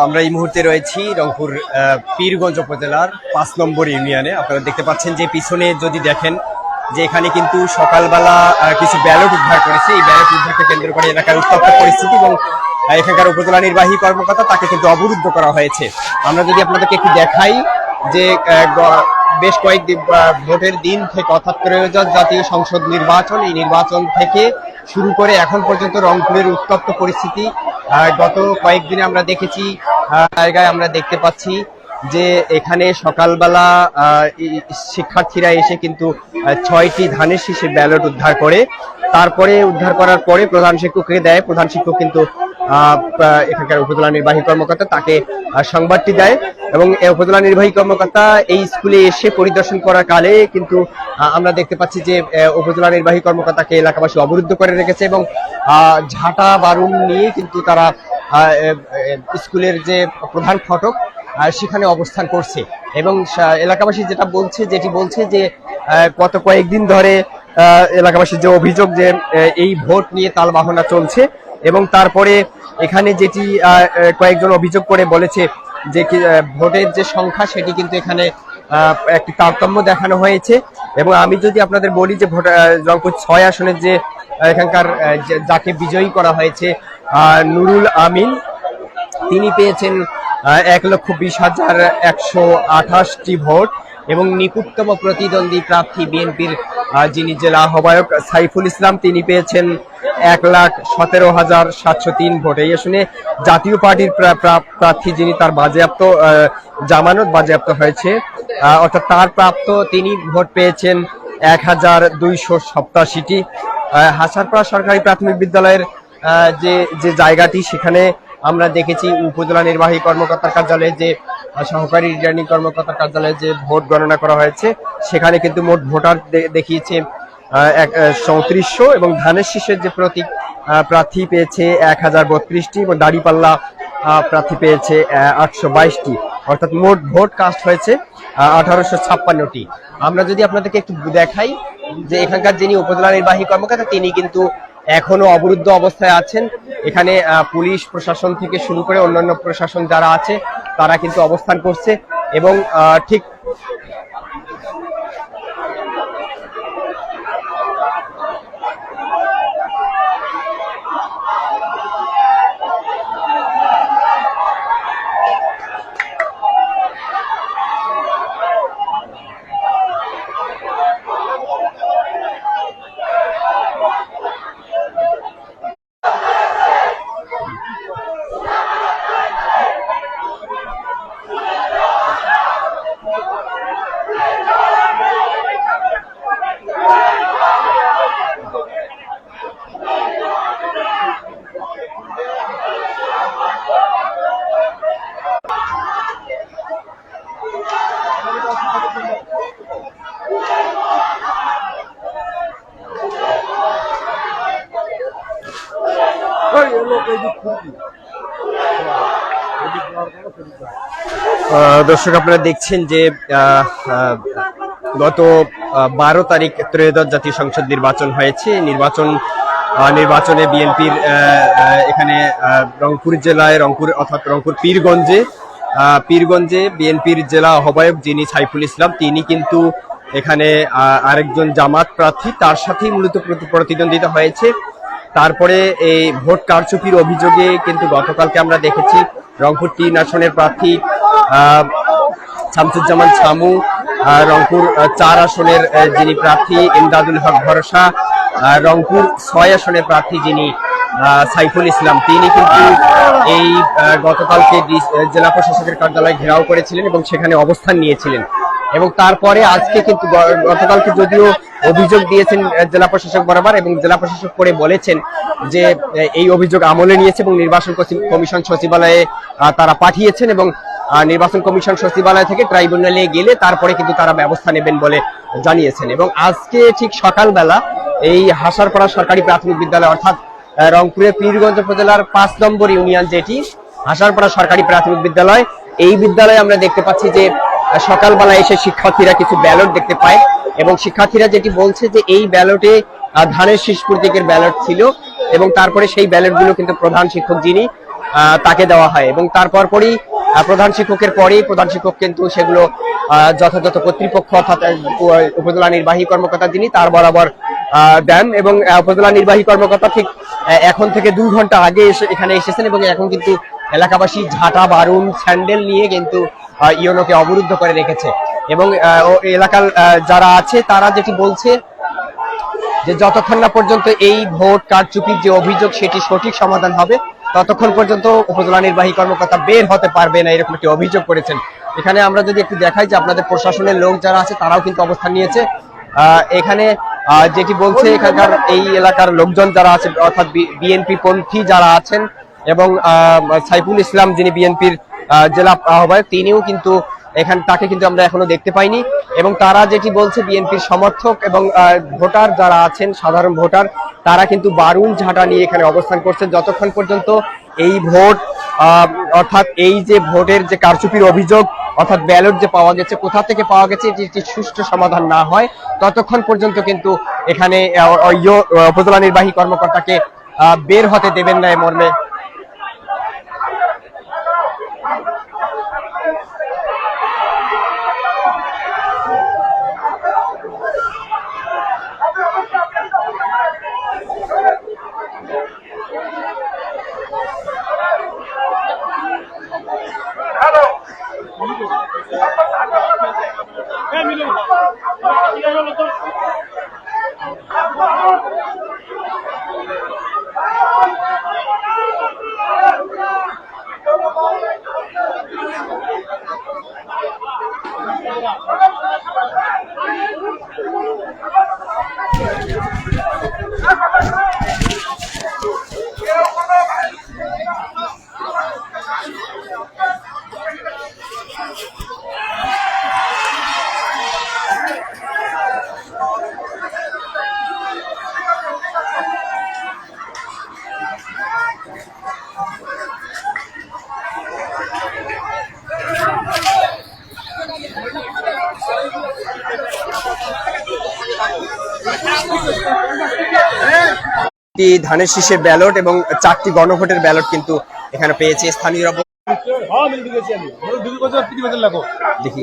আমরা এই মুহূর্তে রয়েছি রংপুর পীরগঞ্জ উপজেলার ৫ নম্বর ইউনিয়নে। আপনারা দেখতে পাচ্ছেন যে পিছনে যদি দেখেন যে এখানে কিন্তু সকালবেলা কিছু ব্যালট উদ্ধার করেছে। এই ব্যালট উদ্ধারকে কেন্দ্র করে এলাকার উত্তপ্ত পরিস্থিতি এবং এখানকার উপজেলা নির্বাহী কর্মকর্তা তাকে কিন্তু অবরুদ্ধ করা হয়েছে। আমরা যদি আপনাদেরকে একটু দেখাই যে বেশ কয়েকদিন ভোটের দিন থেকে অর্থাৎ ত্রয়োদশ জাতীয় সংসদ নির্বাচন, এই নির্বাচন থেকে শুরু করে এখন পর্যন্ত রংপুরের উত্তপ্ত পরিস্থিতি গত কয়েকদিনে আমরা দেখেছি। জায়গায় আমরা দেখতে পাচ্ছি যে এখানে সকালবেলা শিক্ষার্থীরা এসে কিন্তু ৬টি ধানের শীষের ব্যালট উদ্ধার করে, তারপরে উদ্ধার করার পরে প্রধান শিক্ষককে দেয়। প্রধান শিক্ষক কিন্তু এখানকার উপজেলা নির্বাহী কর্মকর্তা তাকে সংবাদটি দেয় এবং উপজেলা নির্বাহী কর্মকর্তা এই স্কুলে এসে পরিদর্শন করার কালে কিন্তু আমরা দেখতে পাচ্ছি যে উপজেলা নির্বাহী কর্মকর্তাকে এলাকাবাসী অবরুদ্ধ করে রেখেছে এবং ঝাঁটা বারুদ নিয়ে কিন্তু তারা স্কুলের যে প্রধান ফটক সেখানে অবস্থান করছে এবং এলাকাবাসী যেটি বলছে যে গত কয়েকদিন ধরে এলাকাবাসীর যে অভিযোগ যে এই ভোট নিয়ে তালবাহনা চলছে এবং তারপরে এখানে যেটি কয়েকজন অভিযোগ করে বলেছে যে ভোটের যে সংখ্যা সেটি কিন্তু এখানে একটি তারতম্য দেখানো হয়েছে। এবং আমি যদি আপনাদের বলি যে রংপুর ৬ আসনের যে এখানকার যাকে বিজয়ী করা হয়েছে নুরুল আমিন, তিনি পেয়েছেন ১,২০,১২৮টি ভোট এবং নিকটতম প্রতিদ্বন্দ্বী প্রার্থী বিএনপির যিনি জেলা আহ্বায়ক সাইফুল ইসলাম, তিনি পেয়েছেন ১,১৭,৭০৩ ভোট। এই আসনে জাতীয় পার্টির প্রার্থী যিনি তার জামানত বাজেয়াপ্ত হয়েছে অর্থাৎ তার প্রাপ্ত তিনি ভোট পেয়েছেন ১,২৮৭টি। হাসারপাড়া সরকারি প্রাথমিক বিদ্যালয়ের যে জায়গাটি সেখানে আমরা দেখেছি উপজেলা নির্বাহী কর্মকর্তার কার্যালয়ে যে সহকারী রিটার্নিং কর্মকর্তার কার্যালয়ে যে ভোট গণনা করা হয়েছে সেখানে কিন্তু মোট ভোটার দেখিয়েছে ৩৭০০ এবং ধানের শীষের যে প্রতীক প্রার্থী পেয়েছে ১,০৩২টি এবং দাঁড়িপাল্লা প্রার্থী পেয়েছে ৮২২টি, অর্থাৎ মোট ভোট কাস্ট হয়েছে ১,৮৫৬টি। আমরা যদি আপনাদেরকে একটু দেখাই যে এখানকার যিনি উপজেলা নির্বাহী কর্মকর্তা তিনি কিন্তু এখনো অবরুদ্ধ অবস্থায় আছেন। এখানে পুলিশ প্রশাসন থেকে শুরু করে অন্যান্য প্রশাসন যারা আছে তারা কিন্তু অবস্থান করছে এবং ঠিক দর্শক আপনারা দেখছেন যে গত ১২ তারিখ ত্রয়োদশ জাতীয় সংসদ নির্বাচন হয়েছে। নির্বাচনে বিএনপির এখানে রংপুর জেলায় অর্থাৎ রংপুর পীরগঞ্জে বিএনপির জেলা আহ্বায়ক যিনি সাইফুল ইসলাম তিনি কিন্তু এখানে আরেকজন জামাত প্রার্থী তার সাথেই মূলত প্রতিদ্বন্দ্বিতা হয়েছে। তারপরে এই ভোট কারচুপির অভিযোগে কিন্তু গতকালকে আমরা দেখেছি রংপুর ৩ আসনের প্রার্থী শামসুজ্জামান ছামু, রংপুর ৪ আসনের যিনি প্রার্থী ইমদাদুল হক ভরসা, রংপুর ৬ আসনের প্রার্থী যিনি সাইফুল ইসলাম তিনি কিন্তু এই গতকালকে জেলা প্রশাসকের কার্যালয় ঘেরাও করেছিলেন এবং সেখানে অবস্থান নিয়েছিলেন এবং তারপরে আজকে কিন্তু গতকালকে যদিও অভিযোগ দিয়েছেন জেলা প্রশাসক বরাবর এবং জেলা প্রশাসক পরে বলেছেন যে এই অভিযোগ আমলে নিয়েছে এবং নির্বাচন কমিশন সচিবালয়ে তারা পাঠিয়েছেন এবং নির্বাচন কমিশন সচিবালয় থেকে ট্রাইব্যুনালে গেলে তারপরে কিন্তু তারা ব্যবস্থা নেবেন বলে জানিয়েছেন। এবং আজকে ঠিক সকালবেলা এই হাসারপাড়া সরকারি প্রাথমিক বিদ্যালয় অর্থাৎ রংপুরের পীরগঞ্জ উপজেলার ৫ নম্বর ইউনিয়ন যেটি হাসারপাড়া সরকারি প্রাথমিক বিদ্যালয়, এই বিদ্যালয়ে আমরা দেখতে পাচ্ছি যে সকালবেলা এসে শিক্ষার্থীরা কিছু ব্যালট দেখতে পায় এবং শিক্ষার্থীরা যেটি বলছে যে এই ব্যালটে ধানের শীষ প্রতীকের ব্যালট ছিল এবং তারপরে সেই ব্যালটগুলো কিন্তু প্রধান শিক্ষক যিনি তাকে দেওয়া হয় এবং তারপর পরই প্রধান শিক্ষকের পরেই প্রধান শিক্ষক কিন্তু সেগুলো যথাযথ কর্তৃপক্ষ অর্থাৎ উপজেলা নির্বাহী কর্মকর্তা যিনি তার বরাবর দেন এবং উপজেলা নির্বাহী কর্মকর্তা ঠিক এখন থেকে 2 ঘন্টা আগে এখানে এসেছেন এবং এখন কিন্তু এলাকাবাসী ঝাঁটা বারুণ স্যান্ডেল নিয়ে কিন্তু ইউনোকে অবরুদ্ধ করে রেখেছে এবং এলাকার যারা আছে তারা যেটি বলছে যে যতক্ষণ না পর্যন্ত এই ভোট কারচুপির যে অভিযোগ সেটি সঠিক সমাধান হবে ততক্ষণ পর্যন্ত উপজেলা নির্বাহী কর্মকর্তা বের হতে পারবে না, এরকম একটি অভিযোগ করেছেন। এখানে আমরা যদি একটু দেখাই যে আপনাদের প্রশাসনের লোক যারা আছে তারাও কিন্তু অবস্থান নিয়েছে। এখানে যেটি বলছে এখানকার এই এলাকার লোকজন যারা আছে অর্থাৎ বিএনপি পন্থী যারা আছেন এবং সাইফুল ইসলাম যিনি বিএনপির জেলা আহ্বায়ক তিনিও কিন্তু তাকে কিন্তু আমরা এখনো দেখতে পাইনি এবং তারা যেটি বলছে বিএনপির সমর্থক এবং ভোটার যারা আছেন সাধারণ ভোটার তারা কিন্তু বারুণ ঝাঁটা নিয়ে এখানে অবস্থান করছেন যতক্ষণ পর্যন্ত এই ভোট অর্থাৎ এই যে ভোটের যে কারচুপির অভিযোগ অর্থাৎ ব্যালট যে পাওয়া গেছে কোথা থেকে পাওয়া গেছে এটি একটি সুষ্ঠু সমাধান না হয় ততক্ষণ পর্যন্ত কিন্তু এখানে উপজেলা নির্বাহী কর্মকর্তাকে বের হতে দেবেন না মর্মে ধানের শীষের ব্যালট এবং 4টি গণভোটের ব্যালট কিন্তু এখানে পেয়েছে স্থানীয়রা। দেখি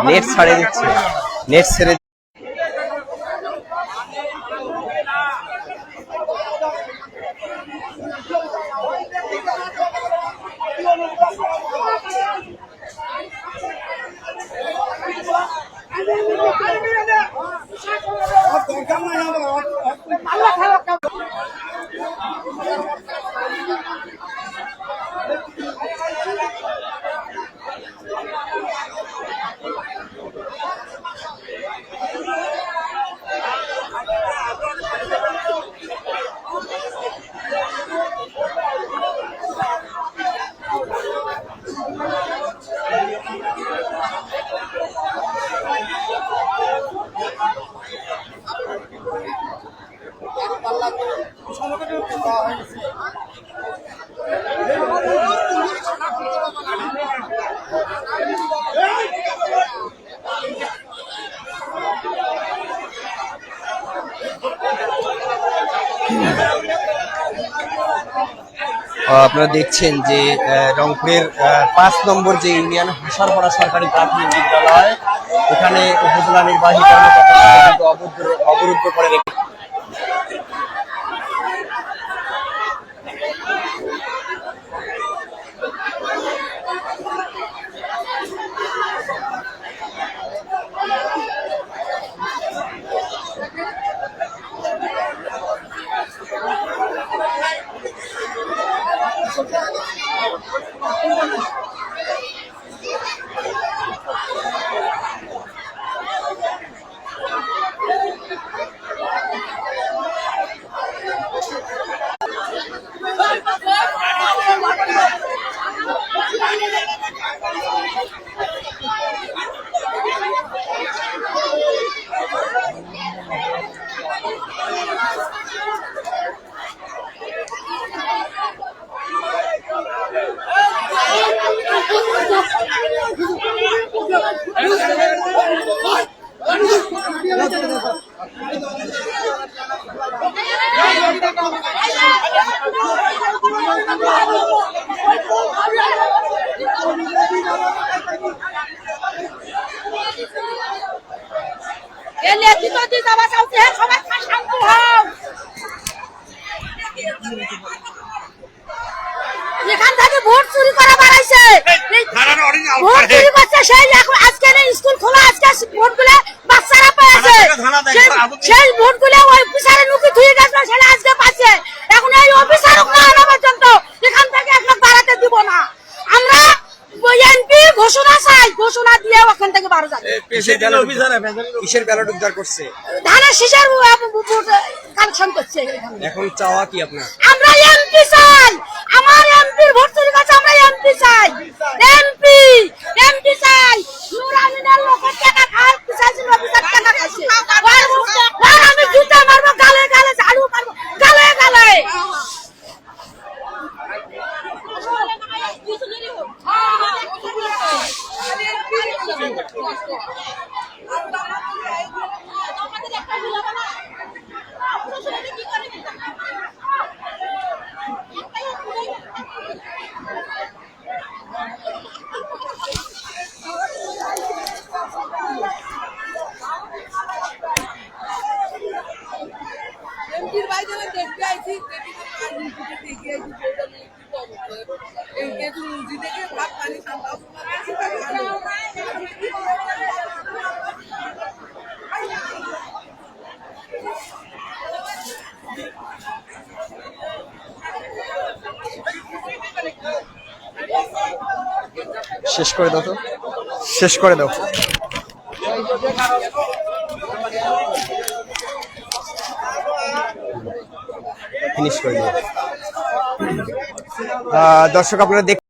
নেট ছাড়ে দিচ্ছে, নেট ছেড়ে আপনারা দেখছেন যে রংপুরের 5 নম্বর যে ইউনিয়ন হাসারপাড়া সরকারি প্রাথমিক বিদ্যালয় এখানে উপজেলা নির্বাহী কর্মকর্তা অবরুদ্ধ করে রেখে কিসের ব্যালট উদ্ধার করছে? ধানের শীষের কালেকশন করছে। এখন চাওয়া কি আপনার? আমরা এমপি চাই, আমার এমপির ভোট চুরি করছে, আমরা এমপি চাই, এমপি চাই। নূর আমিনের লোকের টাকা খায়, পিছাইছিল অফিসার টাকা খাইছে। আর আমি জুতা মারবো, গালে গালে ঝাড়ু মারবো, গালে গালে। শেষ করে দাও তো, শেষ করে দাও। ফিনিশ করে দাও। দর্শক আপনারা